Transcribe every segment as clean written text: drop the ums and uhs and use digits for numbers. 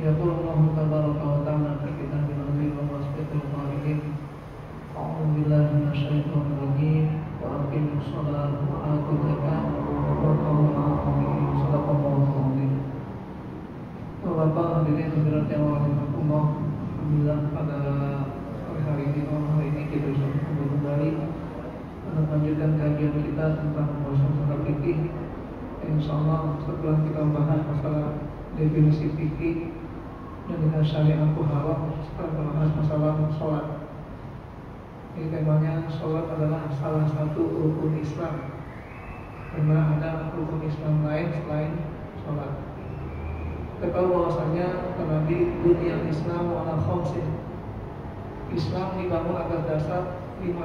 يقول الله تبارك وتعالى في كتابه العزيز ووصفه القائلين أعوذ بالله من الشيطان الرجيم وأقيموا الصلاة وآتوا الزكاة واركعوا مع الراكعين صدق الله العظيم. Bapak hadirin hadirat yang Allah, alhamdulillah pada hari ini kita bisa berkumpul kembali untuk melanjutkan kajian kita tentang masalah fikih. Insyaallah setelah kita membahas masalah definisi fikih dan dengan syariat halal, sekarang membahas masalah sholat. Ini temanya sholat adalah salah satu rukun Islam, karena ada rukun Islam lain selain sholat. Kita tahu bahwasanya Nabi dunia Islam ala khamsin. Islam dibangun atas dasar 5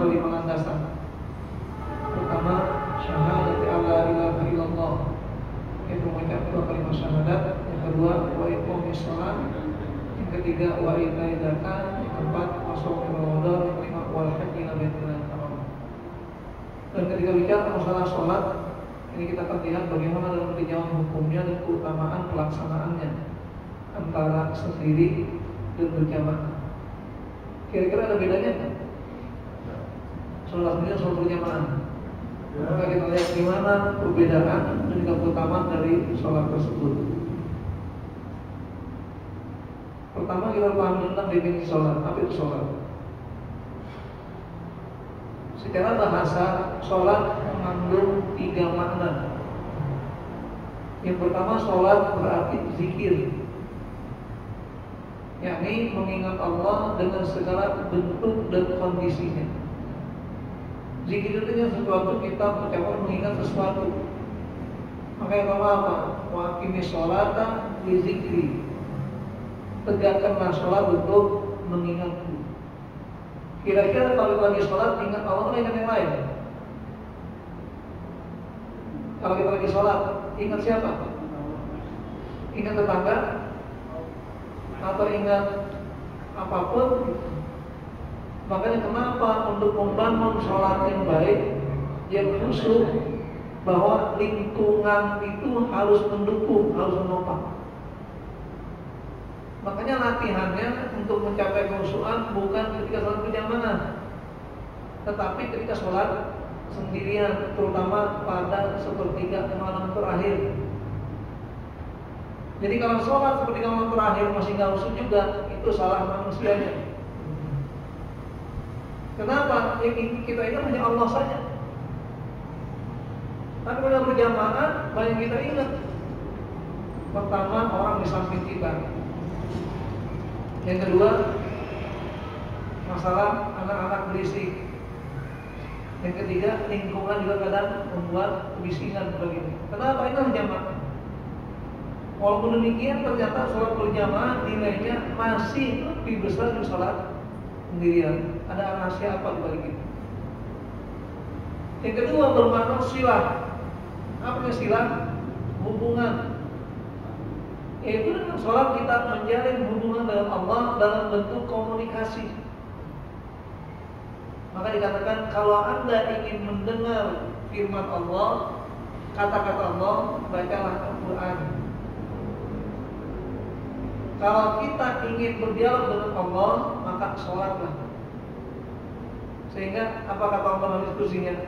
landasan. Pertama, syahadat alla ilaha illallah, yaitu mengucapkan 2 kalimat syahadat. Yang kedua, wa iqamis shalah. Yang ketiga, wa ita'i zakat. Yang keempat, wa shaum ramadan. Yang kelima, wal haji ila baitil haram. Dan ketika bicara masalah sholat, ini kita akan lihat bagaimana dalam tinjauan hukumnya dan keutamaan pelaksanaannya antara sendiri dan berjamaah. Kira-kira ada bedanya kan? Sholat sendiri dan sholat berjamaah. Maka kita lihat gimana perbedaan dan juga keutamaan dari sholat tersebut. Pertama kita paham tentang definisi sholat. Apa itu sholat? Secara bahasa, sholat mengandung 3 makna. Yang pertama, sholat berarti zikir, yakni mengingat Allah dengan segala bentuk dan kondisinya. Zikir itu yang sesuatu kita mengucapkan mengingat sesuatu. Maka yang pertama apa? Wa aqimis sholata li zikri. Tegakkanlah sholat untuk mengingatku. Kira-kira kalau lagi sholat ingat Allah atau ingat yang lain? Kalau kita lagi sholat ingat siapa? Ingat tetangga? Atau ingat apapun? Makanya kenapa untuk membangun sholat yang baik, yang khusyuk, bahwa lingkungan itu harus mendukung, harus menopang. Makanya latihannya untuk mencapai khusyukan bukan ketika sholat berjamaah, tetapi ketika sholat sendirian, terutama pada sepertiga malam terakhir. Jadi kalau sholat sepertiga malam terakhir masih nggak khusyuk juga, itu salah manusianya. Kenapa? Yang kita ingat hanya Allah saja. Tapi kalau berjamaah banyak kita ingat. Pertama, orang di samping kita. Yang kedua, masalah anak-anak berisik. Yang ketiga, lingkungan juga kadang membuat kebisingan begini. Kenapa? Itu jamaah. Walaupun demikian, ternyata sholat berjamaah nilainya masih lebih besar dari sholat sendirian. Ada rahasia apa di balik itu? Yang kedua, bermakna silah. Apa yang silah? Hubungan. Yaitu dengan sholat kita menjalin hubungan dengan Allah dalam bentuk komunikasi. Maka dikatakan kalau Anda ingin mendengar firman Allah, kata-kata Allah, bacalah Al-Quran. Kalau kita ingin berdialog dengan Allah, maka sholatlah. Sehingga apa kata Allah dalam diskusinya?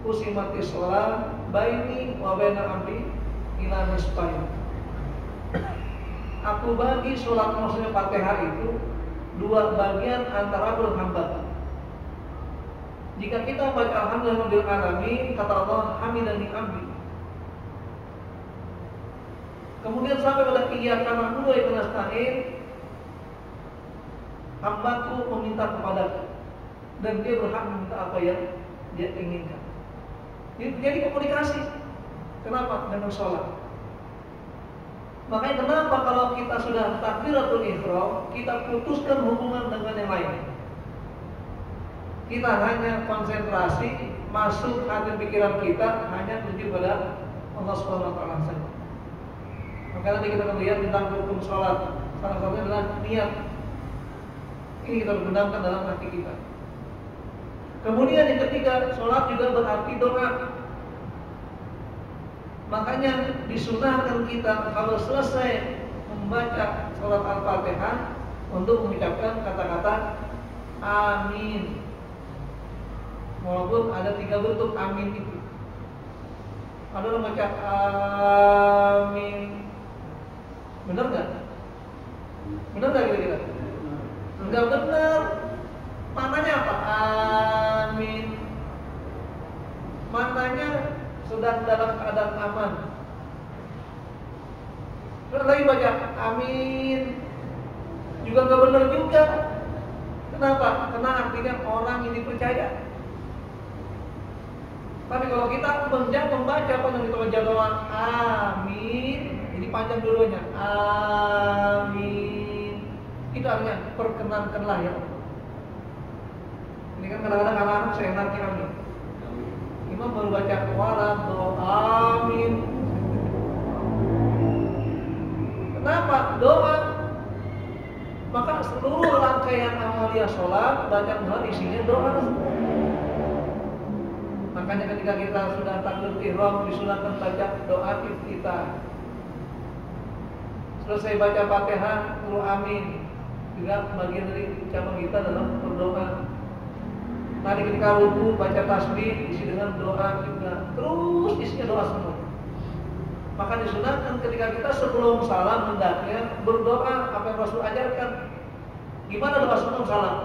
Usimati sholat baini wa baina abdi ila nisfain. Aku bagi sholat, maksudnya Fatihah itu 2 bagian antara berhamba. Jika kita baca alhamdulillah rabbil alamin, kata Allah hamidani abdi. Kemudian sampai pada iyyaka na'budu wa iyyaka nasta'in, hambaku meminta kepadaku dan dia berhak meminta apa yang dia inginkan. Jadi komunikasi. Kenapa? Dengan sholat. Makanya kenapa kalau kita sudah takbiratul ihram, kita putuskan hubungan dengan yang lain. Kita hanya konsentrasi, masuk hati pikiran kita hanya tuju pada Allah Subhanahu wa taala saja. Maka nanti kita akan lihat tentang rukun sholat. Salah satunya adalah niat. Ini kita benamkan dalam hati kita. Kemudian yang ketiga, sholat juga berarti doa. Makanya disunahkan kita kalau selesai membaca surat Al-Fatihah untuk mengucapkan kata-kata amin. Walaupun ada 3 bentuk amin itu. Ada orang baca amin. Benar nggak? Benar nggak kira-kira? Enggak benar. Maknanya apa? Amin. Maknanya sedang dalam keadaan aman. Terus lagi baca amin. Juga nggak benar juga. Kenapa? Karena artinya orang ini percaya. Tapi kalau kita membaca apa yang kita baca doa amin, ini panjang dulunya. Amin. Itu artinya perkenankanlah ya. Ini kan kadang-kadang anak-anak seenaknya kami. Imam baru baca wala doa amin. Kenapa? Doa. Maka seluruh rangkaian amalia sholat bacaan doa isinya doa. Makanya ketika kita sudah takbir ihram disunahkan baca doa iftitah. Selesai baca Fatihah, turun amin. Juga bagian dari cabang kita dalam berdoa. Nanti ketika ruku baca tasbih isi dengan doa juga. Terus isinya doa semua. Maka disunahkan ketika kita sebelum salam hendaknya berdoa apa yang Rasul ajarkan. Gimana doa sebelum salam?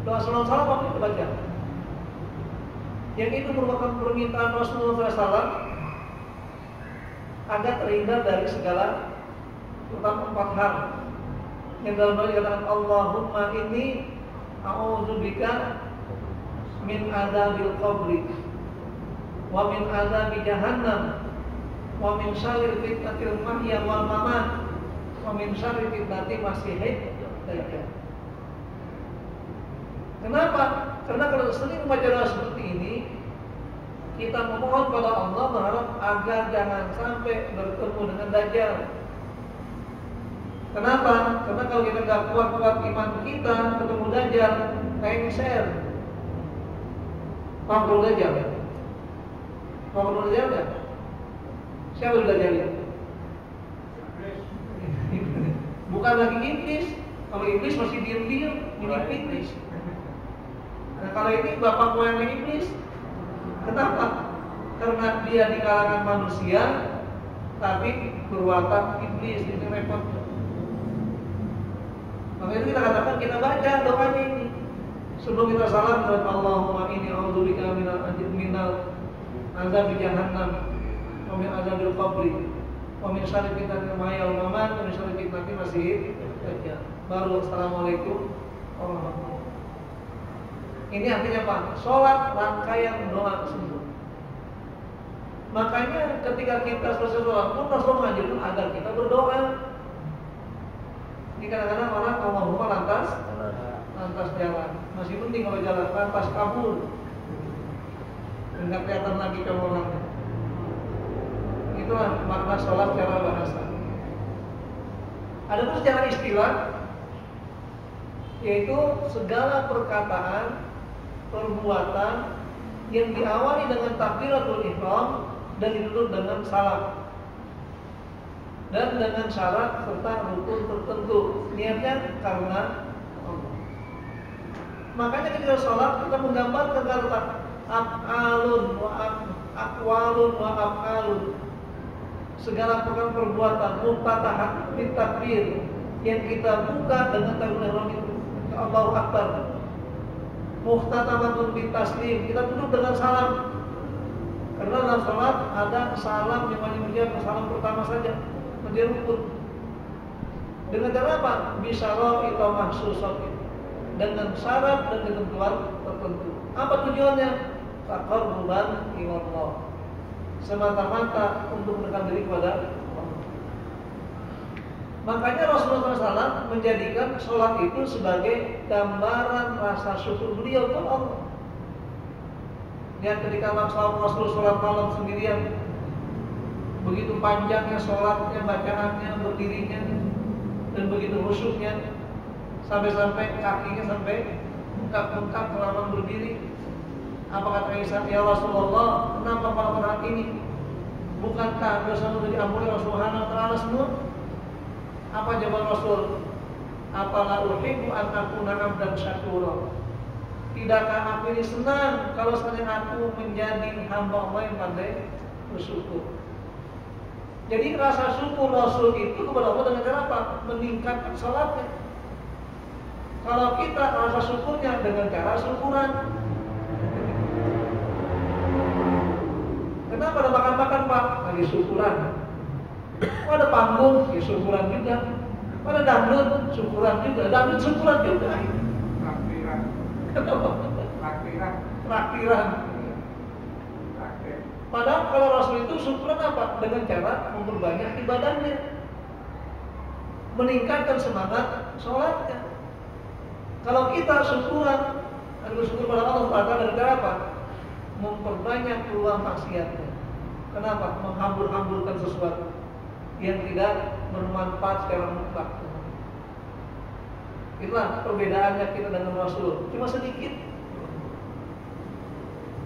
Doa sebelum salam apa kita baca? Yang itu merupakan permintaan Rasulullah SAW agar terhindar dari segala terutama 4 hal. Yang dalam doa dikatakan Allahumma inni a'udzubika min adzabil qabri wa min adzabi jahannam wa min syarri fitnatil mahya wal mamat wa min syarri fitnati masiihid dajjal. Kenapa? Karena kalau sering membaca doa seperti ini, kita memohon pada Allah berharap agar jangan sampai bertemu dengan Dajjal. Kenapa? Karena kalau kita nggak kuat-kuat iman kita ketemu Dajjal, lengser. Paham Dajjal? Paham Dajjal nggak? Siapa Dajjal? Bukan lagi iblis. Kalau iblis masih diam-diam, ini iblis. Nah, kalau ini bapak moyang iblis. Kenapa? Karena dia di kalangan manusia, tapi berwatak iblis. Ini repot. Makanya itu kita katakan kita baca doanya ini sebelum kita salam dengan Allahumma inni a'udzubika minal azabi jahannam wa min azabil qabri wa min syarri fitnatil mahya wal mamat wa min syarri fitnati masiihid dajjal. Baru assalamualaikum warahmatullahi wabarakatuh. Ini artinya apa? Sholat rangkaian doa tersebut. Makanya ketika kita selesai sholat pun Rasul mengajarkan agar kita berdoa. Ini kadang-kadang orang Allahumma lantas jalan. Masih penting kalau jalan lantas kabur. Enggak kelihatan lagi orangnya. Itulah makna sholat secara bahasa. Ada pun secara istilah, yaitu segala perkataan, perbuatan yang diawali dengan takbiratul ihram dan ditutup dengan salam dan dengan syarat serta rukun tertentu. Niatnya karena Allah. Makanya ketika sholat kita menggambarkan kata af'alun wa aqwalun wa af'alun. Segala perbuatan muftatahat bit takbir yang kita buka dengan takbiratul ihram itu Allahu Akbar. Muhtatamatun bit taslim, kita tutup dengan salam. Karena dalam salat ada salam yang wajib dijawab, salam pertama saja, menjadi rukun. Dengan cara apa? Bisyara atau mahsusat, dengan syarat dan ketentuan tertentu. Apa tujuannya? Taqarruban ila Allah. Semata-mata untuk mendekat diri kepada Allah. Makanya Rasulullah SAW menjadikan sholat itu sebagai gambaran rasa syukur beliau kepada Allah. Lihat ketika Rasulullah sholat malam sendirian, begitu panjangnya sholatnya, bacaannya, berdirinya, dan begitu khusyuknya, sampai-sampai kakinya sampai bengkak-bengkak selama berdiri. Apa kata Aisyah? Ya Rasulullah, kenapa pada saat ini? Bukankah dosamu diampuni Allah Subhanahu wa taala semua? Apa jawaban Rasul? Apalah uhibbu an akuna abdan syakura. Tidakkah aku ini senang kalau seandainya aku menjadi hamba Allah yang pandai bersyukur. Jadi rasa syukur Rasul itu kepada Allah dengan cara apa? Meningkatkan salatnya. Kalau kita rasa syukurnya dengan cara syukuran. Kenapa ada makan-makan Pak? Lagi syukuran. Oh, ada panggung, ya syukuran juga. Ada dangdut, syukuran juga. Dangdut syukuran juga. Raktiran. Kenapa? Raktiran. Padahal kalau Rasul itu syukuran apa? Dengan cara memperbanyak ibadahnya, meningkatkan semangat sholatnya. Kalau kita syukuran, bersyukur pada Allah Taala dengan cara apa? Memperbanyak peluang maksiatnya. Kenapa? Menghambur-hamburkan sesuatu yang tidak bermanfaat secara mutlak. Itulah perbedaannya kita dengan Rasul. Cuma sedikit.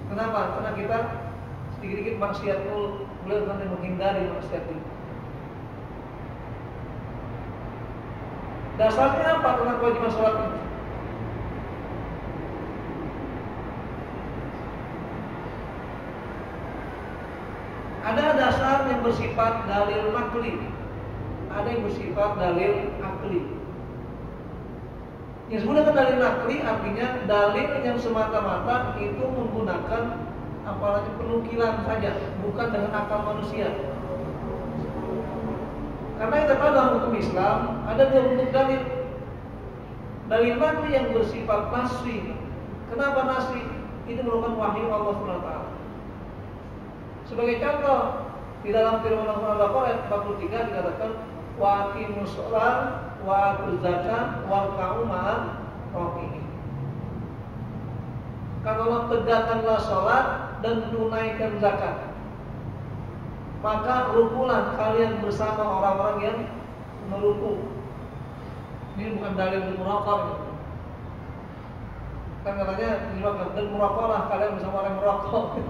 Kenapa? Karena kita sedikit-sedikit maksiat itu, beliau nanti menghindari maksiat itu. Dasarnya apa tentang kewajiban sholat itu? Ada dasar yang bersifat dalil nakli, ada yang bersifat dalil akli. Yang sebenarnya dalil nakli artinya dalil yang semata-mata itu menggunakan apalagi penukilan saja, bukan dengan akal manusia. Karena kita tahu dalam hukum Islam ada dua bentuk dalil. Dalil nakli yang bersifat nasri. Kenapa nasri? Itu merupakan wahyu Allah SWT. Sebagai contoh, di dalam firman Allah Al-Baqarah ayat 43 dikatakan wa aqimus shalah wa atuz zakat warka'u ma'ar raki'in. Kalau tegakkanlah sholat dan tunaikan zakat, maka rukulah kalian bersama orang-orang yang meruku. Ini bukan dalil muraqabah. Kan katanya dan muraqabah kalian bersama orang merokok.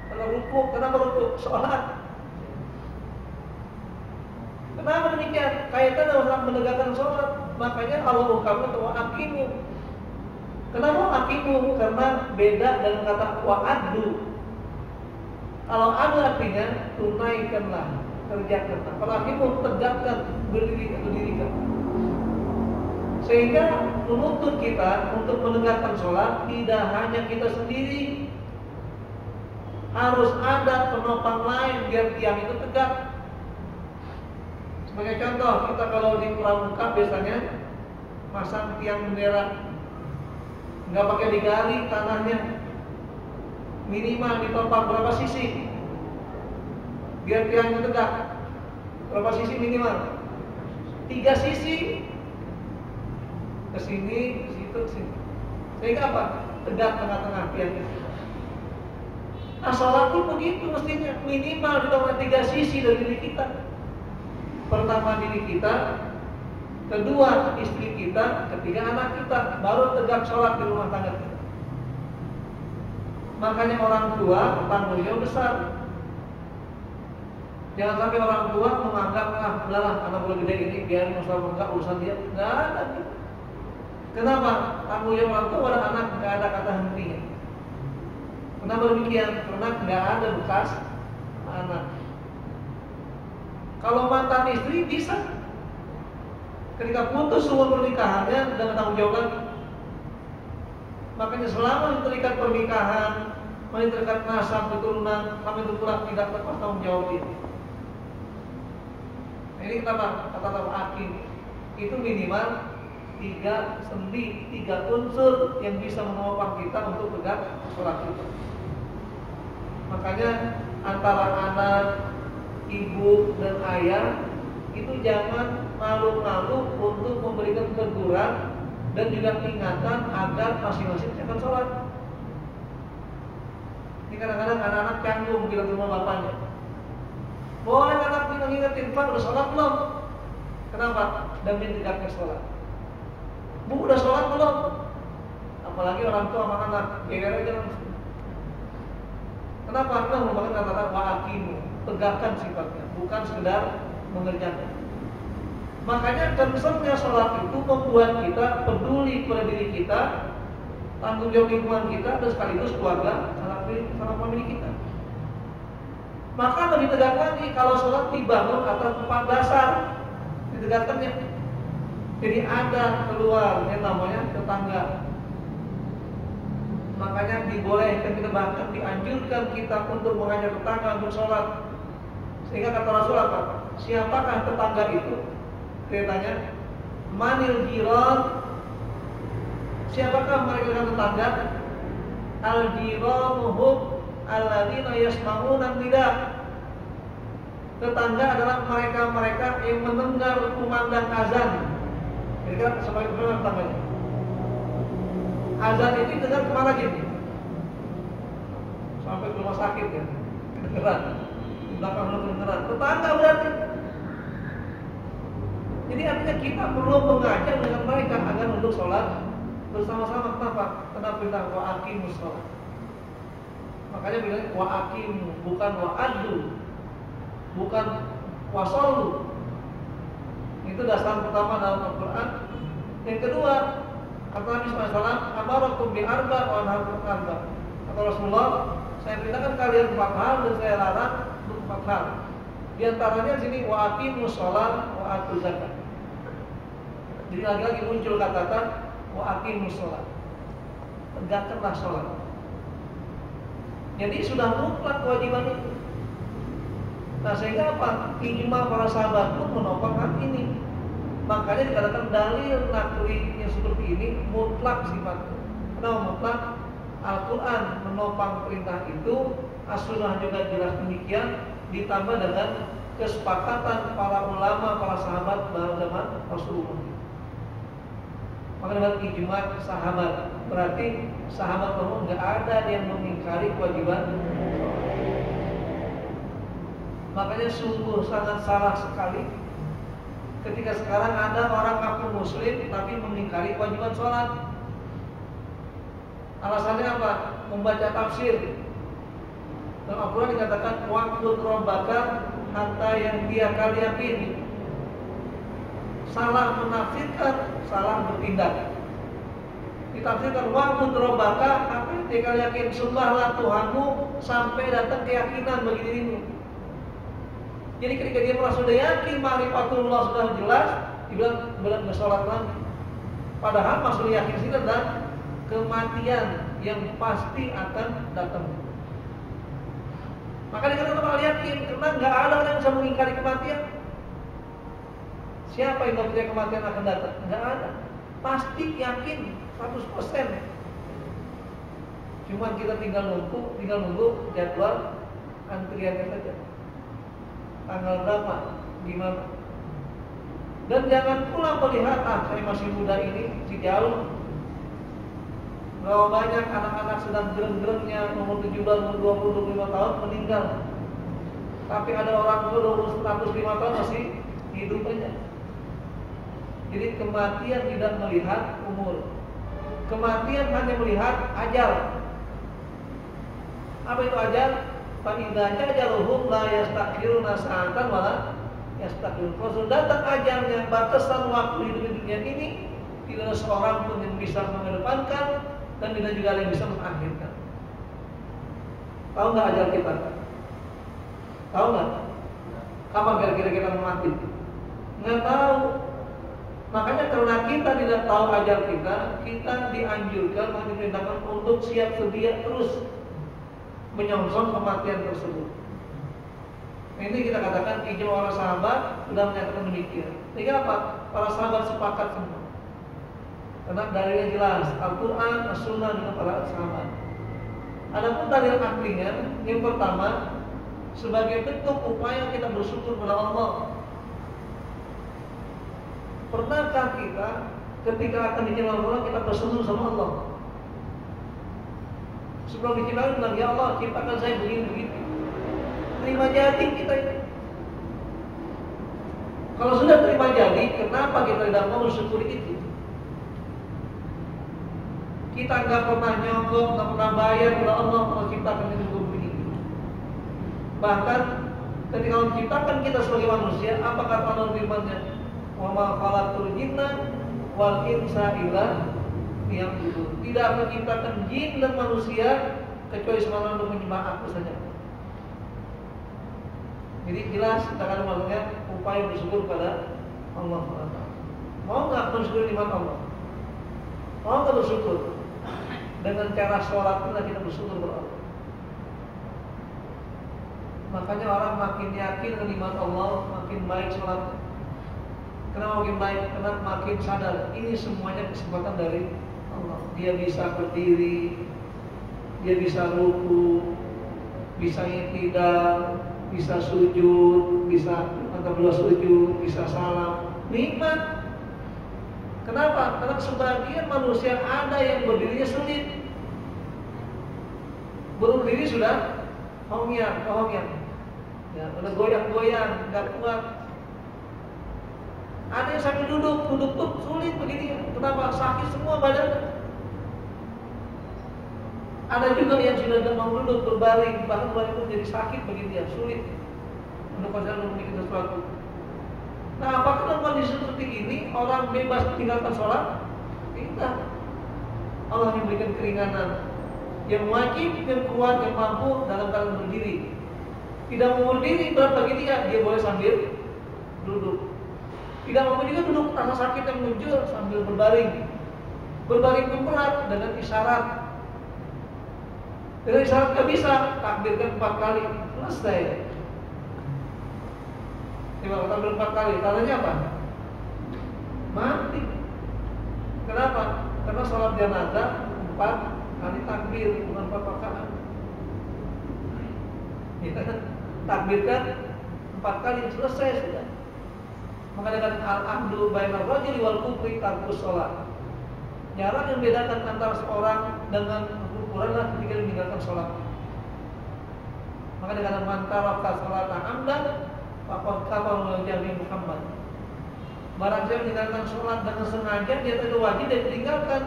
Kalau ruku, kenapa ruku? Sholat. Kenapa demikian? Kaitan dalam menegakkan sholat. Makanya Allah ungkapkan bahwa aqimu. Kenapa aqimu? Karena beda dengan kata wa'addu. Kalau adu artinya tunaikanlah, kerjakanlah. Kalau aqimu tegakkan, berdirikan. Sehingga menuntut kita untuk menegakkan sholat tidak hanya kita sendiri. Harus ada penopang lain biar tiang itu tegak. Sebagai contoh, kita kalau di pramuka biasanya masang tiang bendera, nggak pakai digali tanahnya, minimal ditopang berapa sisi biar tiangnya tegak. Berapa sisi minimal? 3 sisi, ke sini, ke situ, ke sini. Sehingga apa? Tegak tengah-tengah tiangnya. Nah, sholat pun begitu mestinya, minimal ditopang 3 sisi dari diri kita. Pertama diri kita, kedua istri kita, ketiga anak kita, baru tegak sholat di rumah tangga kita. Makanya orang tua tanggung jawab besar. Jangan sampai orang tua menganggap udahlah anak boleh gede ini biarin masalah enggak urusan dia. Enggak ada. Kenapa? Tanggung jawab orang tua pada anak enggak ada kata hentinya. Kenapa demikian? Karena enggak ada bekas anak. Kalau mantan istri bisa ketika putus umur pernikahannya dengan tanggung jawab lagi. Makanya selama terikat pernikahan, terikat nasab keturunan, kami berkurang tidak lepas tanggung jawab ini. Nah, ini kenapa kata akim itu minimal 3 sendi, 3 unsur yang bisa menopang kita untuk tegak sholat kita. Makanya antara anak, ibu dan ayah itu jangan malu-malu untuk memberikan teguran dan juga ingatan agar masing-masing akan sholat. Ini kadang-kadang anak-anak canggung bilang sama bapaknya, boleh anak bilang ingetin, Pak udah sholat belum? Kenapa? Demi tegaknya sholat. Bu udah sholat belum? Apalagi orang tua sama anak, geger aja langsung. Kenapa? Kita merupakan kata-kata wa'aki tegakkan sifatnya, bukan sekedar mengerjakan. Makanya concernnya sholat itu membuat kita peduli pada diri kita, tanggung jawab lingkungan kita, dan sekaligus keluarga, sanak famili kita. Maka lebih tegak lagi kalau sholat dibangun atas 4 dasar, ditegakkannya. Jadi ada keluar yang namanya tetangga. Makanya dibolehkan, kita bahkan dianjurkan kita untuk mengajak tetangga untuk sholat. Sehingga kata Rasul apa? Siapakah tetangga itu? Dia tanya, manil jiran? Siapakah mereka tetangga? Al-jiranuhum alladzina yasma'una nida. Tetangga adalah mereka-mereka yang mendengar kumandang azan. Jadi kan sebagai tetangganya. Azan ini dengar kemana gitu? Sampai ke rumah sakit ya, kedengeran. Di belakang lu kedengeran. Tetangga berarti. Jadi artinya kita perlu mengajak dengan mereka agar untuk sholat bersama-sama. Kenapa? Karena perintah wa aqimus sholat. Makanya bilang wa aqimu, bukan wa addu, bukan wa shollu. Itu dasar pertama dalam Al-Quran. Yang kedua, kata Nabi SAW, amarakum bi arba wa nahakum arba. Kata Rasulullah, saya perintahkan kalian 4 hal dan saya larang untuk 4 hal. Di antaranya sini wa aqimus sholat wa atuz zakat. Jadi lagi-lagi muncul kata-kata wa aqimus sholat. Tegakkanlah sholat. Jadi sudah mutlak kewajiban itu. Nah sehingga apa? Ijma para sahabat pun menopang hal ini. Makanya dikatakan dalil nakli yang seperti ini mutlak sifatnya. Kenapa mutlak? Al-Quran menopang perintah itu, As-Sunnah juga jelas demikian, ditambah dengan kesepakatan para ulama, para sahabat pada zaman Rasulullah. Maka dengan ijma sahabat, berarti sahabat Rasul nggak ada yang mengingkari kewajiban. Makanya sungguh sangat salah sekali ketika sekarang ada orang ngaku muslim tapi mengingkari kewajiban sholat. Alasannya apa? Membaca tafsir. Dalam Al-Quran dikatakan wa'bud rabbaka hatta yang dia yakin. Salah menafsirkan, salah bertindak. Ditafsirkan wa'bud rabbaka, apa yang dia yakin? Sembahlah Tuhanmu sampai datang keyakinan bagi dirimu. Jadi ketika dia merasa sudah yakin ma'rifatullah sudah jelas, dibilang belum bersolat lagi. Padahal maksud yakin sini adalah kematian yang pasti akan datang. Maka dikatakan orang yakin karena nggak ada orang yang bisa mengingkari kematian. Siapa yang nggak percaya kematian akan datang? Nggak ada. Pasti yakin 100%. Cuma kita tinggal nunggu jadwal antriannya saja. Tanggal berapa, gimana. Dan jangan pula melihat, saya masih muda ini, masih jauh. Berapa banyak anak-anak sedang gereng-gerengnya, umur 17, umur 20, 25 tahun meninggal. Tapi ada orang umur 105 tahun masih hidup aja. Jadi kematian tidak melihat umur. Kematian hanya melihat ajal. Apa itu ajal? Fa'idha jajaluhum la yastakhiruna sa'atan wa la yastakhirun. Kalau sudah datang ajalnya, batasan waktu hidup di dunia ini, tidak ada seorang pun yang bisa mengedepankan dan tidak juga ada yang bisa mengakhirkan. Tahu nggak ajal kita? Tahu nggak? Kapan kira-kira kita mau mati? Nggak tahu. Makanya karena kita tidak tahu ajal kita dianjurkan, diperintahkan untuk siap sedia terus menyongsong kematian tersebut. Ini kita katakan ijma para sahabat sudah menyatakan demikian. Sehingga apa? Para sahabat sepakat semua. Karena dalilnya jelas, Al-Quran, As-Sunnah dengan para sahabat. Adapun dalil aklinya, yang pertama, sebagai bentuk upaya kita bersyukur kepada Allah. Pernahkah kita ketika akan diciptakan Allah kita berseru sama Allah? Sebelum diciptakan bilang, ya Allah ciptakan saya begini-begini. Terima jadi kita itu. Kalau sudah terima jadi, kenapa kita tidak mau mensyukuri itu? Kita nggak pernah nyogok, nggak pernah bayar kepada Allah kalau ciptakan itu begini. Bahkan Ketika Allah menciptakan kita sebagai manusia, apa kata Allah firman-Nya? Wa ma khalaqtul jinna wal insa illa liya'budun. Tidak akan menciptakan jin dan manusia kecuali semata untuk menyembah Aku saja. Jadi jelas kita akan maksudnya upaya bersyukur pada Allah SWT. Mau nggak bersyukur nikmat Allah? Mau nggak bersyukur? Dengan cara sholat itulah kita bersyukur kepada Allah. Makanya orang makin yakin dengan nikmat Allah, makin baik sholat. Kenapa makin baik? Karena makin sadar ini semuanya kesempatan dari Allah. Dia bisa berdiri, dia bisa ruku, bisa i'tidal, bisa sujud, bisa angkat dua sujud, bisa salam. Nikmat. Kenapa? Karena sebagian manusia ada yang berdirinya sulit. Berdiri sudah hongyang. Ya, udah goyang-goyang, nggak kuat. Ada yang sambil duduk tuh sulit begini. Kenapa? Sakit semua badan. Ada juga yang sudah tidak mau duduk, berbaring, bahkan baring pun jadi sakit bagi dia, sulit untuk memikirkan sesuatu. Nah, apakah dalam kondisi seperti ini orang bebas tinggalkan sholat? Tidak. Allah yang memberikan keringanan. Yang wajib, yang kuat, yang mampu dalam keadaan berdiri. Tidak mau berdiri berat bagi dia boleh sambil duduk. Tidak mampu juga duduk, rasa sakit yang muncul sambil berbaring. Berbaring pun berat dengan isyarat. Dengan isyarat gak bisa, takbirkan 4 kali, selesai. Coba takbir 4 kali, tandanya apa? Mati. Kenapa? Karena sholat jenazah 4 kali takbir, bukan 4 rakaat. Ya, takbirkan 4 kali, selesai sudah. Makanya kan al-ahdu bainal rajuli wal kufri tarkus sholat. Jarak yang membedakan antara seorang dengan kekufuran ketika dia meninggalkan sholat. Maka dengan mantaraka sholat amdan faqad kafara billahi Muhammad. Barang siapa meninggalkan sholat dengan sengaja, dia tidak wajib dia meninggalkan,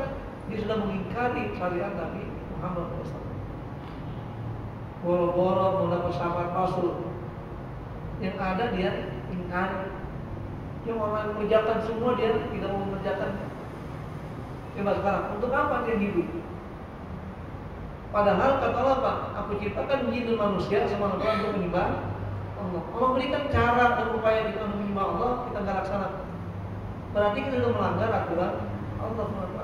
dia sudah mengingkari syariat Nabi Muhammad SAW. Boro-boro mendapat sahabat Rasul, yang ada dia ingkari. Yang orang mengerjakan semua dia tidak mau mengerjakan. Coba sekarang, untuk apa dia hidup? Padahal kata Allah apa? Aku ciptakan jin dan manusia semua orang untuk menyembah Allah. Allah berikan cara dan upaya kita untuk menyembah Allah, kita nggak laksanakan. Berarti kita sudah melanggar aturan Allah SWT.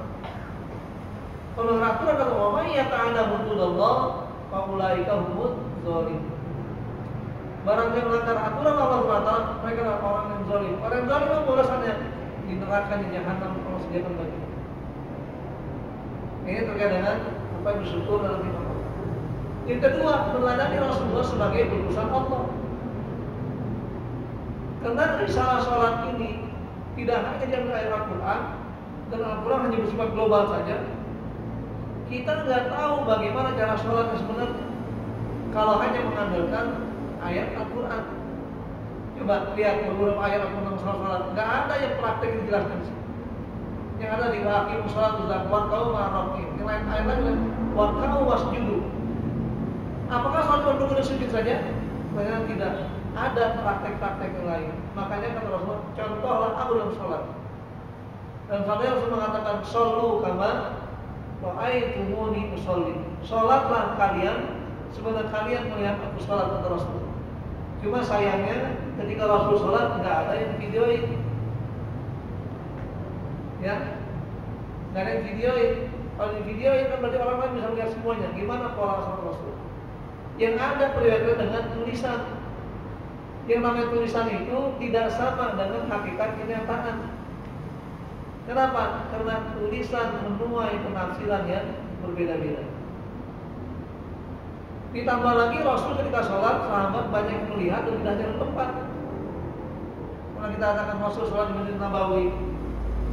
Kalau aturan kata Allah, ya ta'ala hududallah, faulaika humud zalim. Barang yang melanggar aturan Allah SWT, mereka adalah orang yang zalim. Orang yang zalim apa balasannya? Di neraka, di jahanam, Allah sediakan bagi. Ini terkait dengan upaya bersyukur dalam hidup Allah. Yang kedua, meneladani Rasulullah sebagai utusan Allah. Karena risalah sholat ini tidak hanya diambil dari Al-Quran, dan Al-Quran hanya bersifat global saja. Kita nggak tahu bagaimana cara sholat yang sebenarnya kalau hanya mengandalkan ayat Al-Quran. Coba lihat beberapa ayat Al-Quran tentang sholat. Nggak ada yang praktek dijelaskan sih. Yang ada di akhir sholat sudah warkau ma'rokin. Yang lain ayat lagi warkau wasjudu. Apakah sholat cuma duduk dan sujud saja? Ternyata tidak. Ada praktek-praktek yang lain. Makanya kata Rasulullah, contohlah aku dalam sholat. Dan sampai Rasul mengatakan, shollu kama ra'aitumuni usolli. Sholatlah kalian sebenarnya kalian melihat aku sholat, kata Rasul. Cuma sayangnya ketika Rasul sholat nggak ada yang videoin. Ya, nggak ada yang videoin. Kalau di videoin kan berarti orang lain bisa melihat semuanya. Gimana pola sholat Rasul? Yang ada periode dengan tulisan. Yang namanya tulisan itu tidak sama dengan hakikat kenyataan. Kenapa? Karena tulisan menuai penafsiran yang berbeda-beda. Ditambah lagi Rasul ketika sholat, sahabat banyak yang melihat dan tidak hanya di tempat. Karena kita katakan Rasul sholat di Masjid Nabawi,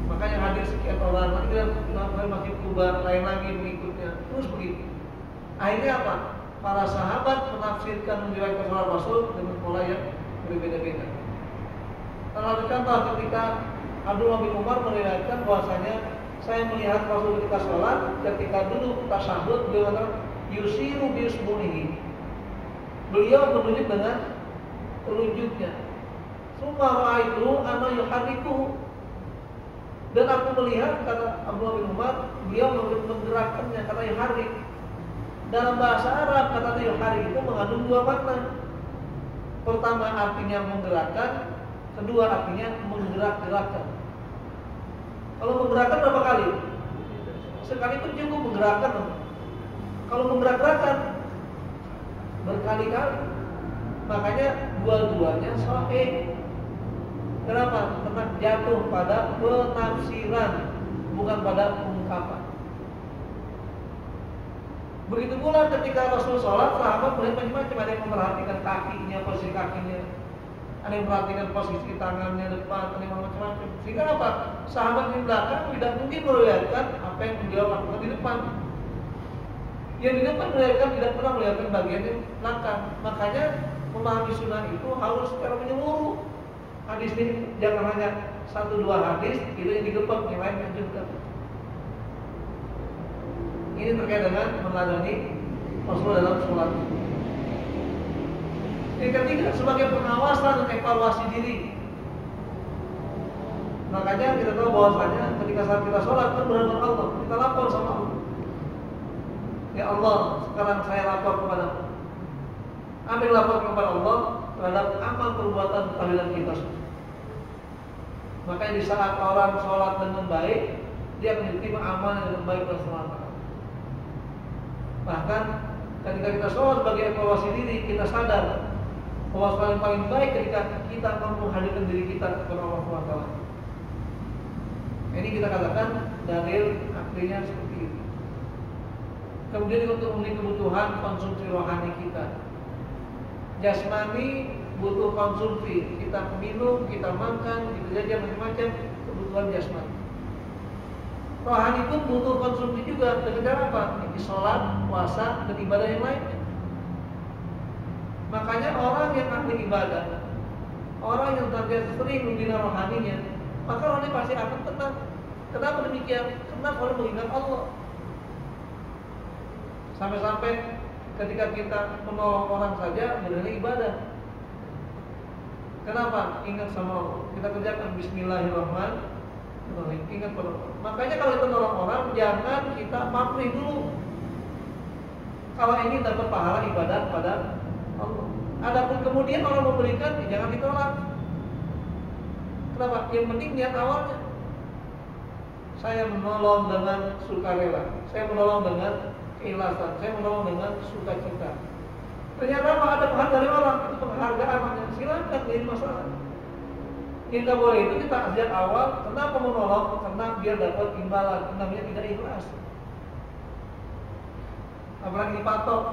makanya hadir sekian orang. Nanti kita melakukan Masjid Kuba, lain lagi mengikutnya, terus begitu. Akhirnya apa? Para sahabat menafsirkan meriwayatkan sholat Rasul dengan pola yang berbeda-beda. Kalau contoh ketika Abdullah bin Umar meriwayatkan bahwasanya saya melihat Rasul ketika sholat, ketika duduk tasyahud, beliau mengatakan yusiru biusmunihi. Beliau menunjuk dengan telunjuknya. Summa ra'aitu ana yuharriku, dan aku melihat, kata Abdullah bin Umar, beliau menggerakkannya, kata yuharrik. Dalam bahasa Arab kata yuharrik itu mengandung dua makna. Pertama artinya menggerakkan, kedua artinya menggerak-gerakkan. Kalau menggerakkan berapa kali? Sekali pun cukup menggerakkan. Kalau menggerak-gerakkan berkali-kali. Makanya dua-duanya sahih. Kenapa? Karena jatuh pada penafsiran, bukan pada ungkapan. Begitu pula ketika Rasul sholat, sahabat melihat macam-macam. Ada yang memperhatikan kakinya, posisi kakinya, ada yang memperhatikan posisi tangannya depan, ada yang macam-macam. Sehingga apa? Sahabat di belakang tidak mungkin melihatkan apa yang beliau lakukan di depan. Yang di depan melihatkan tidak pernah melihatkan bagian yang belakang. Makanya memahami sunnah itu harus secara menyeluruh. Hadis ini jangan hanya 1-2 hadis, itu yang digepak, yang lain lanjutkan. Ini terkait dengan meneladani Rasulullah dalam sholat. Yang ketiga, sebagai pengawasan dan evaluasi diri. Makanya kita tahu bahwasanya ketika saat kita sholat kita berhadapan Allah, kita lapor sama Allah. Ya Allah, sekarang saya lapor kepada Allah. Ambil lapor kepada Allah terhadap amal perbuatan tahlilan kita. Makanya di saat orang sholat dengan baik, dia akan diterima amal yang dengan baik dan selamat. Bahkan ketika kita sholat sebagai evaluasi diri, kita sadar bahwa yang paling baik ketika kita mampu menghadirkan diri kita kepada Allah SWT. Ini kita katakan dalil aklinya seperti itu. Kemudian untuk memenuhi kebutuhan konsumsi rohani kita. Jasmani butuh konsumsi, kita minum, kita makan, kita jajan macam-macam, kebutuhan jasmani. Rohani pun butuh konsumsi juga. Dengan cara apa? Ini sholat, puasa, dan ibadah yang lain. Makanya orang yang ahli ibadah, orang yang sering membina rohaninya, maka rohani pasti akan tenang. Kenapa demikian? Karena orang mengingat Allah. Sampai-sampai ketika kita menolong orang saja bernilai ibadah. Kenapa? Ingat sama Allah. Kita kerjakan Bismillahirrahmanirrahim. Ingat pada Allah. Makanya kalau kita menolong orang, jangan kita pamrih dulu. Kalau ini dapat pahala ibadah pada Allah. Adapun kemudian orang memberikan, jangan ditolak. Kenapa? Yang penting niat awalnya. Saya menolong dengan sukarela, saya menolong dengan keikhlasan, saya menolong dengan sukacita. Ternyata ada penghargaan dari orang, itu penghargaan namanya. Silakan, jadi masalah. Yang tak boleh itu kita sejak awal. Kenapa menolong? Karena biar dapat imbalan. Namanya tidak ikhlas. Apalagi dipatok.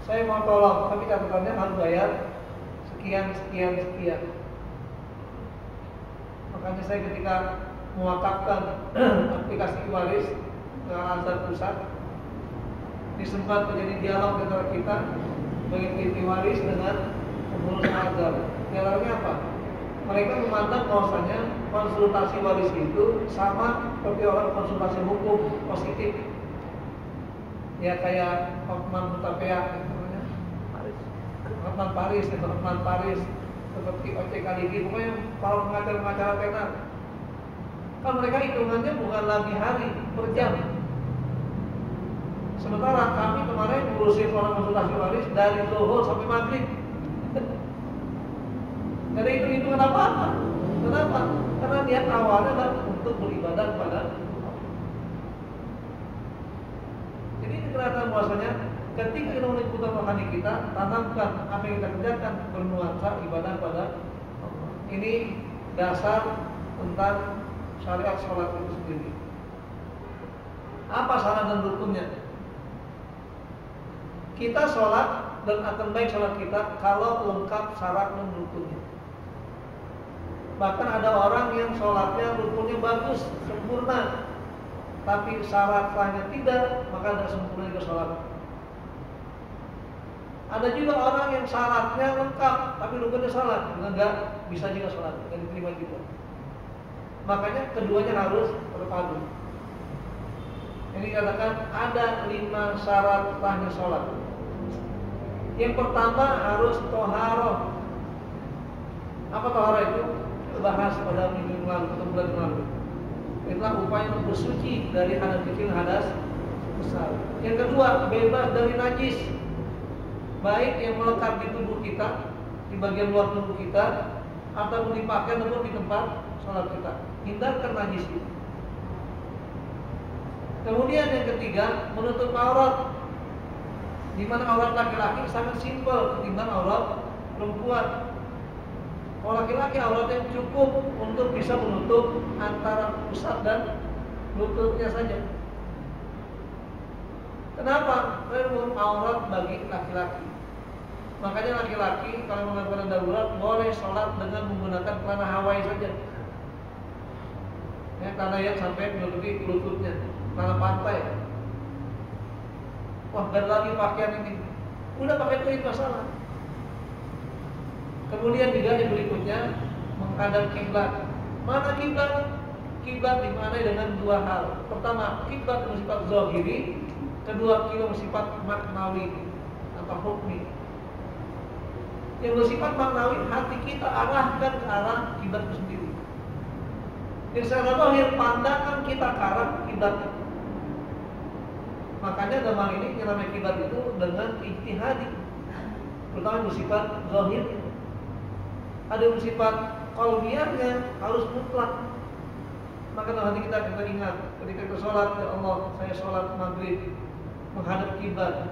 Saya mau tolong, tapi catatannya harus bayar sekian. Makanya saya ketika mewakafkan aplikasi waris dengan Azhar Pusat, disempat terjadi dialog antara kita mengikuti waris dengan pengurus Azhar. Dialognya apa? Mereka memandang bahwasanya konsultasi waris itu sama seperti orang konsultasi hukum positif. Ya kayak Hotman Mutafea, Hotman Paris, seperti OCK Ligi, pokoknya para pengacara tenar. Kan mereka hitungannya bukan lagi hari, per jam. Sementara kami kemarin ngurusin orang konsultasi waris dari zuhur sampai maghrib. Jadi itu hitungan apa-apa. Kenapa? Karena niat awalnya adalah untuk beribadah kepada Allah. Jadi ini kelihatan bahwasanya ketika kita memenuhi kebutuhan rohani kita, tanamkan apa yang kita kerjakan bernuansa ibadah pada Allah. Ini dasar tentang syariat sholat itu sendiri. Apa syarat dan rukunnya? Kita sholat dan akan baik sholat kita kalau lengkap syarat dan rukunnya. Bahkan ada orang yang sholatnya rukunnya bagus, sempurna, tapi syarat lainnya tidak, maka tidak sempurna juga sholat. Ada juga orang yang syaratnya lengkap, tapi rukunnya salah, enggak bisa juga sholat, dan diterima juga. Makanya keduanya harus berpadu. Ini dikatakan ada 5 syarat sahnya sholat. Yang pertama harus toharoh. Apa toharoh itu? Bahas pada minggu lalu atau bulan lalu. Itulah upaya untuk bersuci dari hadas kecil, hadas besar. Yang kedua, bebas dari najis, baik yang melekat di tubuh kita, di bagian luar tubuh kita, atau dipakai ataupun di tempat sholat kita. Hindarkan najis itu. Kemudian yang ketiga, menutup aurat. Di mana aurat laki-laki sangat simpel ketimbang aurat perempuan. Kalau laki-laki auratnya cukup untuk bisa menutup antara pusat dan lututnya saja. Kenapa? Karena aurat bagi laki-laki. Makanya laki-laki kalau melakukan darurat boleh sholat dengan menggunakan celana Hawaii saja. Ya, karena yang sampai menutupi lututnya, celana pantai. Wah, gak lagi pakaian ini. Udah pakai itu masalah. Kemudian juga yang berikutnya menghadap kiblat. Mana kiblat? Kiblat dimaknai dengan dua hal. Pertama, kiblat bersifat zahiri. Kedua, kiblat bersifat maknawi atau hukmi. Yang bersifat maknawi, hati kita arahkan ke arah kiblat itu sendiri. Yang secara zahir, pandangan kita ke arah kiblat. Makanya dalam hal ini yang namanya kiblat itu dengan ijtihadi, terutama bersifat zahir. Ada yang bersifat qalbiyahnya harus mutlak. Maka dalam hati kita ingat ketika kita sholat, ya Allah, saya sholat maghrib menghadap kiblat.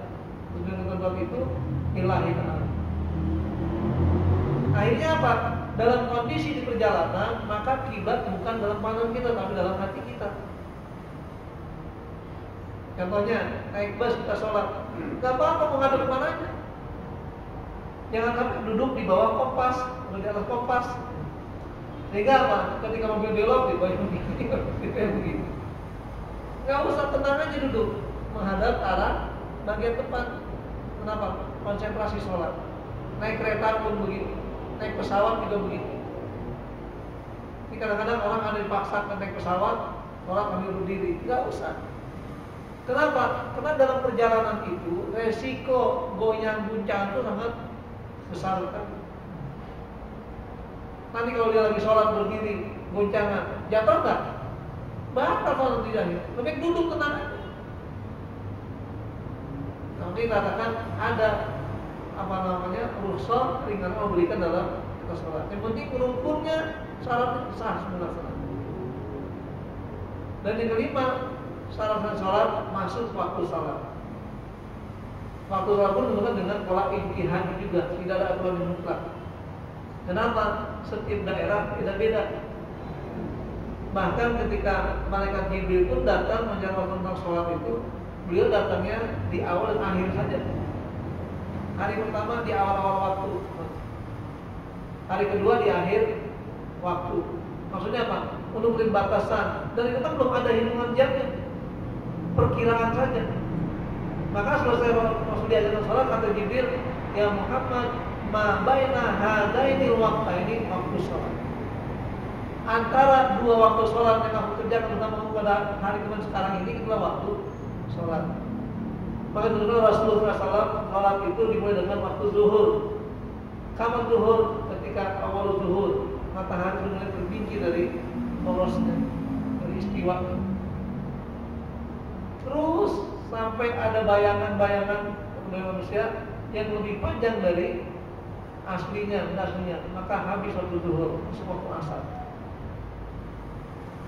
Tujuan tempat itu ilahi ta'ala. Akhirnya apa? Dalam kondisi di perjalanan, maka kiblat bukan dalam pandangan kita, tapi dalam hati kita. Contohnya, naik bus kita sholat, gak apa-apa menghadap mananya. Jangan sampai duduk di bawah kompas atau di atas kompas. Sehingga apa? Ketika mobil belok di bawah begini. Gak usah, tenang aja duduk menghadap arah bagian depan. Kenapa? Konsentrasi sholat. Naik kereta pun begitu, naik pesawat juga begitu. Ini kadang-kadang orang ada dipaksakan naik pesawat, orang ambil berdiri. Gak usah. Kenapa? Karena dalam perjalanan itu resiko goyang guncangan itu sangat besar kan. Nanti kalau dia lagi sholat berdiri, goncangan, jatuh nggak? Batal kalau tidak. Lebih duduk tenang aja. Nanti katakan ada apa namanya rukhsah ringan Allah berikan dalam kita sholat. Yang penting rukunnya syaratnya sah sebenarnya. Dan yang kelima, syarat sholat masuk waktu sholat. Waktu sholat pun tentukan dengan pola ijtihad juga, tidak ada aturan yang mutlak. Kenapa? Setiap daerah beda-beda. Bahkan ketika malaikat Jibril pun datang menjawab tentang sholat itu, beliau datangnya di awal dan akhir saja. Hari pertama di awal-awal waktu, hari kedua di akhir waktu. Maksudnya apa? Untuk beri batasan. Dan itu kan belum ada hitungan jamnya, perkiraan saja. Maka selesai Rasul diajarkan sholat, kata Jibril, ya Muhammad, ma baina hadaini waqtaini waktu sholat. Antara dua waktu sholat yang aku kerjakan terutama pada hari kemudian sekarang ini itulah waktu sholat. Maka dulu Rasulullah SAW sholat itu dimulai dengan waktu zuhur. Kapan zuhur? Ketika awal zuhur, matahari mulai terbiji dari porosnya, dari istiwa. Terus sampai ada bayangan-bayangan manusia yang lebih panjang dari aslinya, maka habis waktu zuhur, masuk waktu asar.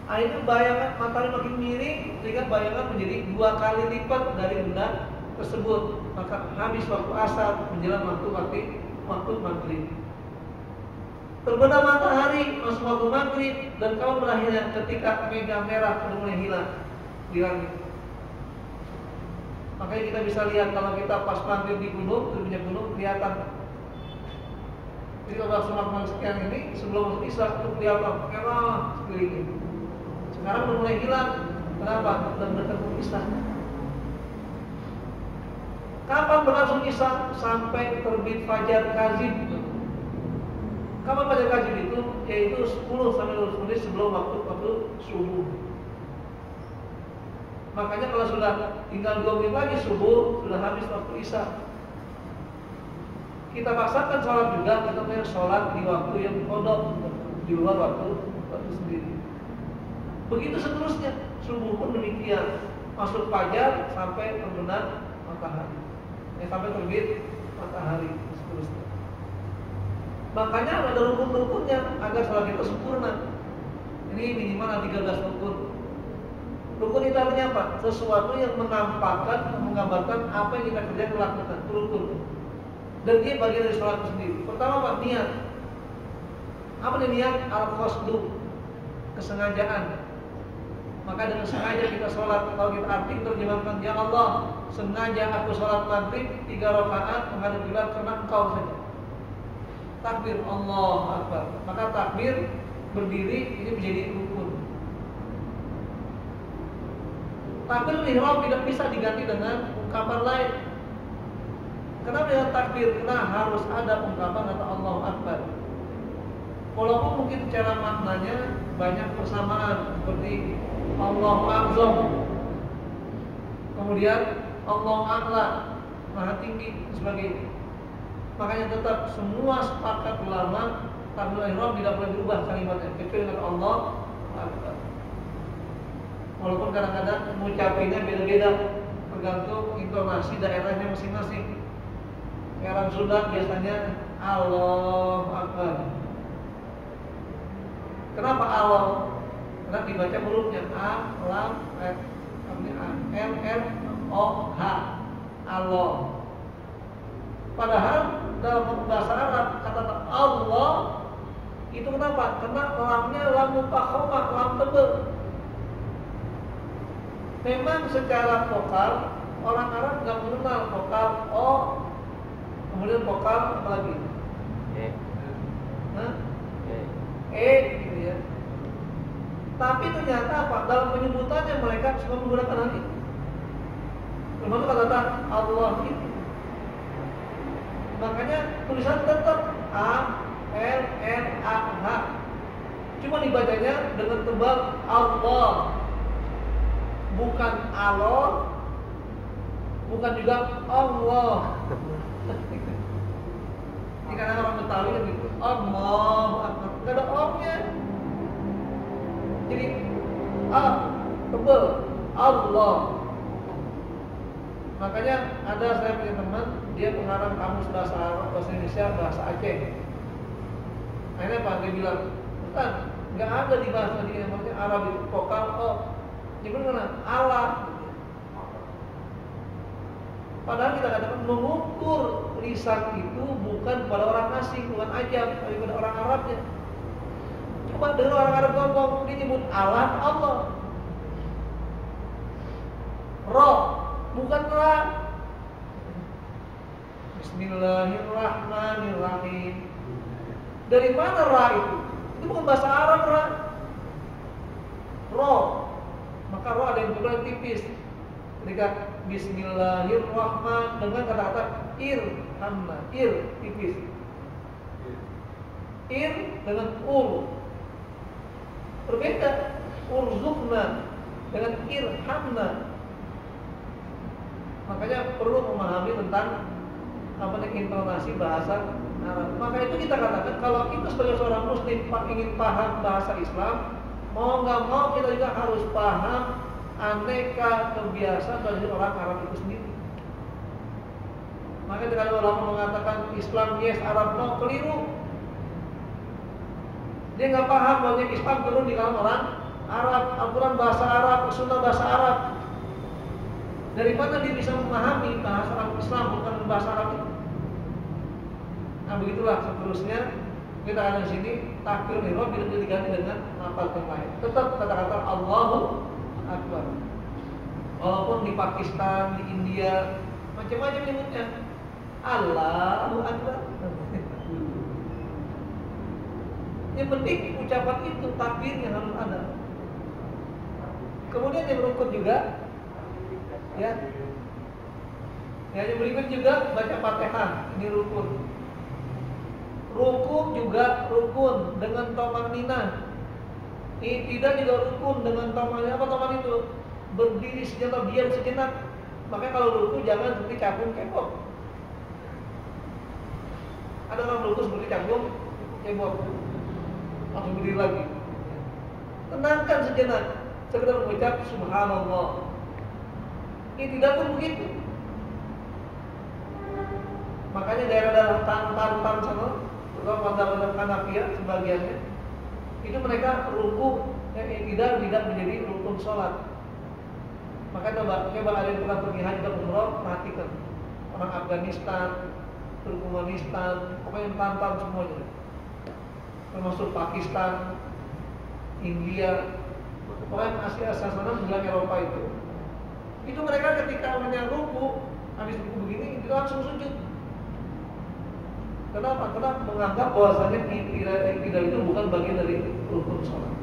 Akhirnya bayangan matahari makin miring sehingga bayangan menjadi 2 kali lipat dari benda tersebut, maka habis waktu asar menjelang waktu maghrib. Terbenam matahari masuk waktu maghrib dan kaum berakhirnya ketika mega merah sudah mulai hilang di langit. Makanya kita bisa lihat kalau kita pas maghrib di gunung, terbitnya gunung kelihatan. Jadi kalau semakin sekian ini sebelum masuk isya itu kelihatan merah sekeliling. Sekarang sudah mulai hilang. Kenapa? Sudah bertemu isya. Kapan berlangsung isya? Sampai terbit fajar kazib. Kapan fajar kazib itu? Yaitu 10 sampai 12 menit sebelum waktu subuh. Makanya kalau sudah tinggal 2 menit lagi subuh, sudah habis waktu isya. kita paksakan sholat juga, kita punya sholat di waktu yang kodok, di luar waktu sendiri. Begitu seterusnya, subuh pun demikian, masuk fajar sampai terbenam matahari, sampai terbit matahari, seterusnya. Makanya ada rukun-rukunnya agar sholat itu sempurna. Ini minimal 13 rukun. Rukun itu artinya apa? Sesuatu yang menampakkan, menggambarkan apa yang kita kerjakan, lakukan, rukun. Dan dia bagian dari sholat itu sendiri. Pertama apa? Niat. Apa nih niat? Al-qasdu, kesengajaan. Maka dengan sengaja kita sholat. Kalau kita arti terjemahkan, ya Allah, sengaja aku sholat maghrib 3 rakaat menghadap kiblat karena Engkau saja. Takbir, Allah Akbar. Maka takbir berdiri ini menjadi rukun. Takbir ihram tidak bisa diganti dengan ungkapan lain. Kenapa dengan takbir? Karena harus ada ungkapan kata Allah Akbar. Walaupun mungkin cara maknanya banyak persamaan, seperti Allahu Azam, kemudian Allah A'la, Maha Tinggi, dan sebagainya. Makanya tetap semua sepakat ulama takbir ihram tidak boleh berubah kalimatnya kecuali kata Allah Akbar. Walaupun kadang-kadang mengucapinnya beda-beda tergantung intonasi daerahnya masing-masing. Orang Sunda biasanya Allah Akbar. Kenapa Allah? Karena dibaca hurufnya A, Lam, F, L, R, O, H. Allah. Padahal dalam bahasa Arab kata Allah itu kenapa? Karena lamnya lam mufakhamah, lam tebal. Memang secara vokal orang Arab nggak mengenal vokal O, kemudian vokal apa lagi? Gitu ya. Tapi ternyata apa? Dalam penyebutannya mereka suka menggunakan hal itu. Termasuk kata Allah itu. Makanya tulisan tetap A, L, N, A, H. Cuma dibacanya dengan tebal Allah. Bukan Allah, bukan juga Allah. Ini karena orang Betawi kan gitu. Allah, nggak ada O-nya. Jadi A, tebal, Allah. Makanya ada saya punya teman, dia pengarang kamus bahasa Arab, bahasa Indonesia, bahasa Aceh. Akhirnya apa? Dia bilang, bukan, nggak ada di bahasa di namanya Arab itu vokal O. Jadi mana? Allah. Padahal kita katakan mengukur lisan itu bukan pada orang asing, bukan ajam, tapi pada orang Arabnya. Coba dengar orang Arab ngomong, dia nyebut Allah. Roh, bukan Ra. Bismillahirrahmanirrahim. Dari mana Ra itu? Itu bukan bahasa Arab Ra. Roh. Maka roh ada yang berulang tipis. Ketika Bismillahirrahmanirrahim dengan kata-kata irhamna, tipis. Dengan berbeda. Urzukna dengan irhamna. Makanya perlu memahami tentang apa intonasi bahasa Arab. Maka itu kita katakan kalau kita sebagai seorang muslim ingin paham bahasa Islam, mau nggak mau kita juga harus paham aneka kebiasaan dari orang Arab itu sendiri. Maka kalau ulama mengatakan Islam yes, Arab no, keliru. Dia nggak paham bahwa Islam turun di kalangan orang Arab, Al-Quran bahasa Arab, Sunnah bahasa Arab. Dari mana dia bisa memahami bahasa Islam bukan bahasa Arab itu? Nah begitulah seterusnya. Kita ada di sini takbir ihram tidak diganti dengan lafaz yang lain. Tetap kata-kata Allahu Akbar. Walaupun di Pakistan, di India, macam-macam nyebutnya Allahu Akbar. Yang penting ucapan itu takbirnya harus ada. Kemudian yang berikut juga, ya, yang berikut juga baca Fatihah, ini rukun. Rukun juga rukun dengan tomanina. Tidak juga rukun dengan tomanina. Apa toman itu? Berdiri sejenak, diam sejenak. Makanya kalau rukun jangan seperti capung kepok. Ada orang lurus berdiri canggung, cebok, langsung berdiri lagi. Tenangkan sejenak, sekedar mengucap subhanallah. Ini tidak pun begitu. Makanya daerah-daerah Tantan sana, terutama bandar-bandar Kanafia sebagiannya, itu mereka ruku tidak menjadi rukun sholat. Maka coba ada yang pernah pergi haji dan umroh, perhatikan orang Afghanistan, Turkmenistan, pokoknya Tantan semuanya, termasuk Pakistan, India, pokoknya Asia sana menjelang Eropa itu mereka ketika ruku, habis ruku begini itu langsung sujud. Kenapa? Karena menganggap bahwasanya tidak itu bukan bagian dari rukun sholat.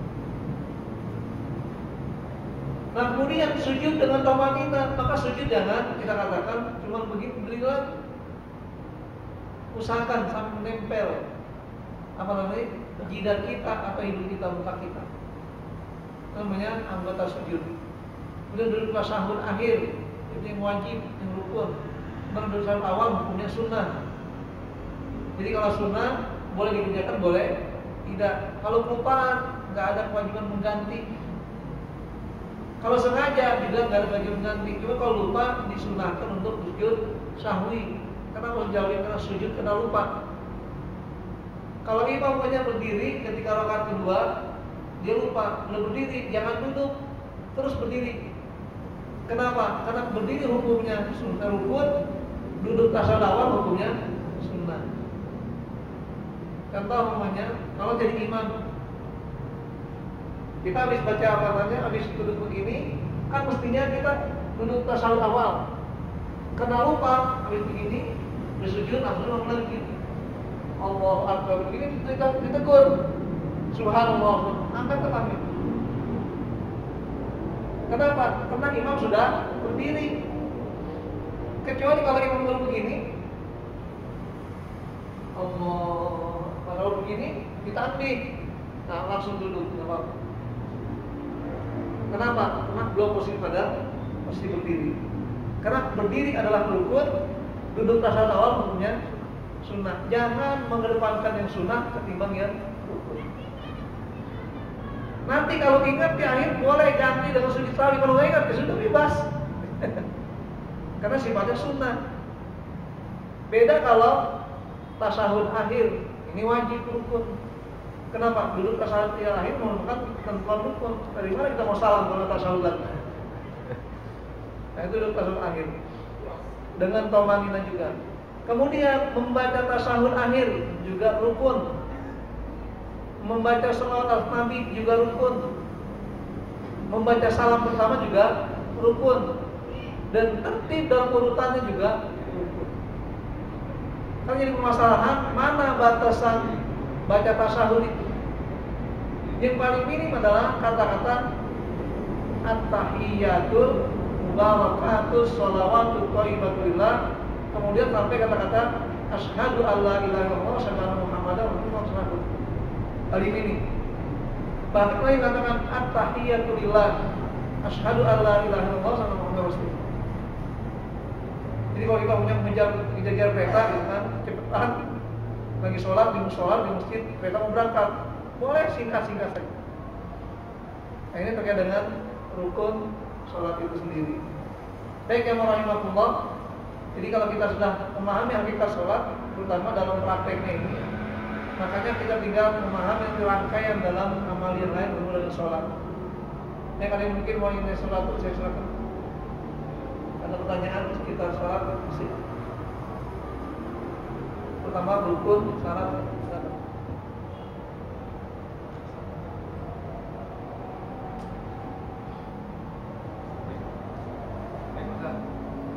Nah kemudian sujud dengan tamanina, maka sujud jangan kita katakan cuma begini berdiri lagi. Usahakan sampai menempel jidat kita atau hidung kita, muka kita. Namanya anggota sujud. Kemudian duduk tasyahud akhir, itu yang wajib, yang rukun. Duduk tasyahud awal hukumnya sunnah. Jadi kalau sunnah boleh dikerjakan, boleh tidak. Kalau kelupaan nggak ada kewajiban mengganti. Kalau sengaja juga nggak ada kewajiban mengganti. Cuma kalau lupa disunahkan untuk sujud sahwi. Kenapa sejauh karena sujud kena lupa. Kalau imam hanya berdiri ketika rakaat kedua, dia lupa, belum berdiri, jangan duduk, terus berdiri. Kenapa? Karena berdiri hukumnya sunnah rukun, duduk tasyahud awal hukumnya sunnah. Contoh namanya, kalau jadi imam, kita habis baca apa-apanya, habis duduk begini, kan mestinya kita duduk tasyahud awal. Kena lupa, habis begini, bersujud langsung lagi begini. Allahu Akbar begini ditegur. Subhanallah, angkat tangannya. Kenapa? Karena imam sudah berdiri. Kecuali kalau imam baru begini, Allah. Kalau begini ditanbih, nah langsung duduk, tidak apa-apa. Kenapa? Karena belum posisi pada posisi berdiri. Karena berdiri adalah rukun, duduk tasyahud awal hukumnya sunnah. Jangan mengedepankan yang sunnah ketimbang yang rukun. Nanti kalau ingat di akhir boleh ganti dengan sujud sahwi. Kalau nggak ingat ya sudah bebas. Karena sifatnya sunnah. Beda kalau tasyahud akhir. Ini wajib rukun. Kenapa? Duduk tasyahud akhir merupakan ketentuan rukun. Dari mana kita mau salam kalau tasyahud lagi? Nah itu duduk tasyahud akhir. Dengan tamanina juga. Kemudian membaca tasyahud akhir juga rukun. Membaca shalawat Nabi juga rukun. Membaca salam pertama juga rukun. Dan tertib dalam urutannya juga rukun. Kan jadi permasalahan mana batasan baca tasyahud itu. Yang paling minim adalah kata-kata at-tahiyyatul mubarakatus shalawatut thayyibatulillah, kemudian sampai kata-kata asyhadu alla ilaha illallah wa asyhadu anna muhammadar rasulullah. Kali ini bahkan lain katakan at-tahiyyatulillah asyhadu alla ilaha illallah wa asyhadu anna muhammadar rasulullah. Jadi kalau kita punya mengejar kereta gitu kan, cepetan lagi sholat di musola di masjid, kereta mau berangkat, boleh singkat-singkat saja. Nah ini terkait dengan rukun sholat itu sendiri. Baik yang rahimahullah. Jadi kalau kita sudah memahami hakikat sholat, terutama dalam prakteknya ini, makanya kita tinggal memahami rangkaian dalam amal yang lain bermula dari sholat. Nah kalian mungkin mau ingin sholat, saya silakan. Ada pertanyaan sekitar sholat, pertama rukun, syarat, silakan.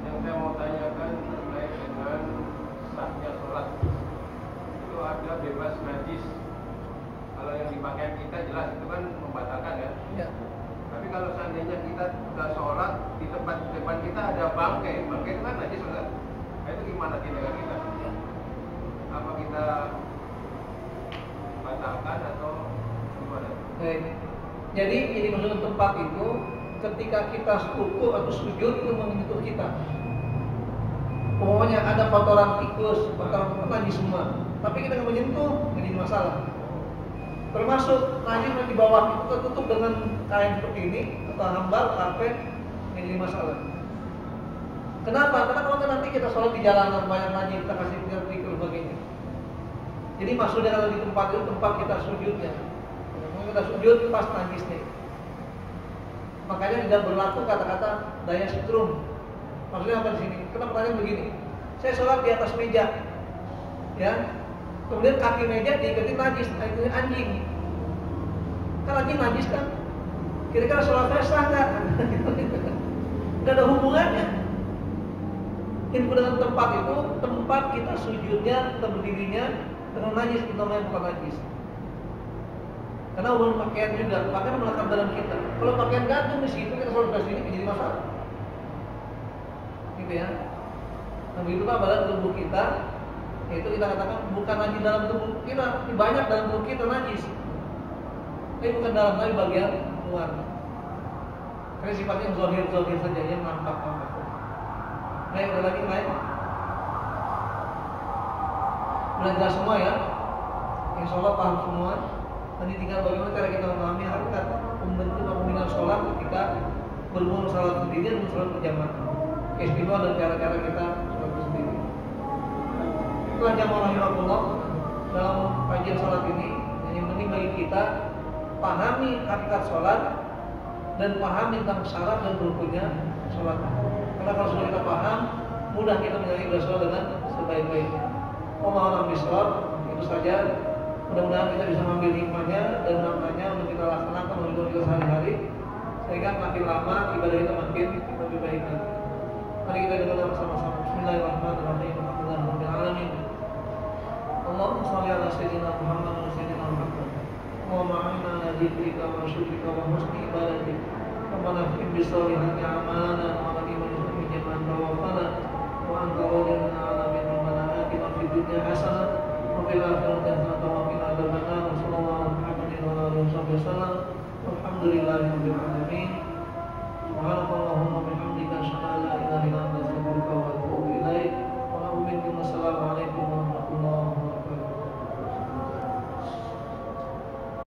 Yang saya mau tanyakan terkait dengan sahnya sholat, itu ada bebas najis. Kalau yang di pakaian kita jelas itu kan membatalkan ya. Ya. Tapi kalau seandainya kita sudah sholat di tempat depan kita ada bangkai itu kan najis Ustaz. Nah, itu gimana tindakan kita? Apa kita batalkan atau gimana? Baik. Jadi ini maksud tempat itu ketika kita ruku atau sujud itu menyentuh kita. Pokoknya ada kotoran tikus, kotoran najis semua. Tapi kita nggak menyentuh, nggak jadi masalah. Termasuk najis yang di bawah itu tertutup dengan kain seperti ini atau hambal, karpet, nggak jadi masalah. Kenapa? Karena kalau nanti kita sholat di jalanan banyak najis, kita kasih tikus sebagainya. Jadi maksudnya kalau di tempat itu tempat kita sujudnya. Kalau kita sujud pas najis nih. Makanya tidak berlaku kata-kata daya setrum. Maksudnya apa di sini? Karena pertanyaan begini. Saya sholat di atas meja, ya. Kemudian kaki meja diikuti najis, itu anjing. Kan anjing najis kan? Kira-kira sholat saya sah nggak? Nggak ada hubungannya. Info dengan tempat itu, tempat kita sujudnya, kita berdirinya dengan najis, kita main bukan najis. Karena hubungan pakaian juga, pakaian melekat dalam kita. Kalau pakaian gantung di situ, kita sholat di sini menjadi masalah. Gitu ya. Nah begitulah pada tubuh kita, itu kita katakan bukan najis dalam tubuh kita, banyak dalam tubuh kita najis. Tapi bukan dalam, tapi bagian luar. Karena sifatnya zahir saja, yang nampak. Baik, ada lagi lain? Belajar semua ya. Insya Allah paham semua. Nanti tinggal bagaimana cara kita memahami hakikat pembentuk pembinaan sholat ketika berhubungan sholat sendiri dan sholat berjamaah. Istimewa dan cara-cara kita sholat sendiri. Itulah jamaah rahimahullah dalam kajian sholat ini. Yang penting bagi kita pahami hakikat sholat dan pahami tentang syarat dan rukunnya sholat. Karena kalau sudah kita paham, mudah kita menjalani sholat dengan sebaik-baiknya. Mohon bisawab, itu saja. Mudah-mudahan kita bisa mengambil hikmahnya dan maknanya untuk kita laksanakan untuk kita sehari-hari, sehingga makin lama ibadah kita makin lebih baik lagi. Mari kita dengar bersama-sama. Bismillahirrahmanirrahim. Alhamdulillahirabbil alamin. Allahumma shalli ala sayyidina Muhammad wa sayyidina Muhammad. Allahumma a'inna ala dzikrika wa syukrika wa husni ibadatik. Rabbana fid bisolihati amalana wa ala iman jama'an tawafana wa anta radiyana ala min rabbana atina fid dunya hasanah wa fil akhirati hasanah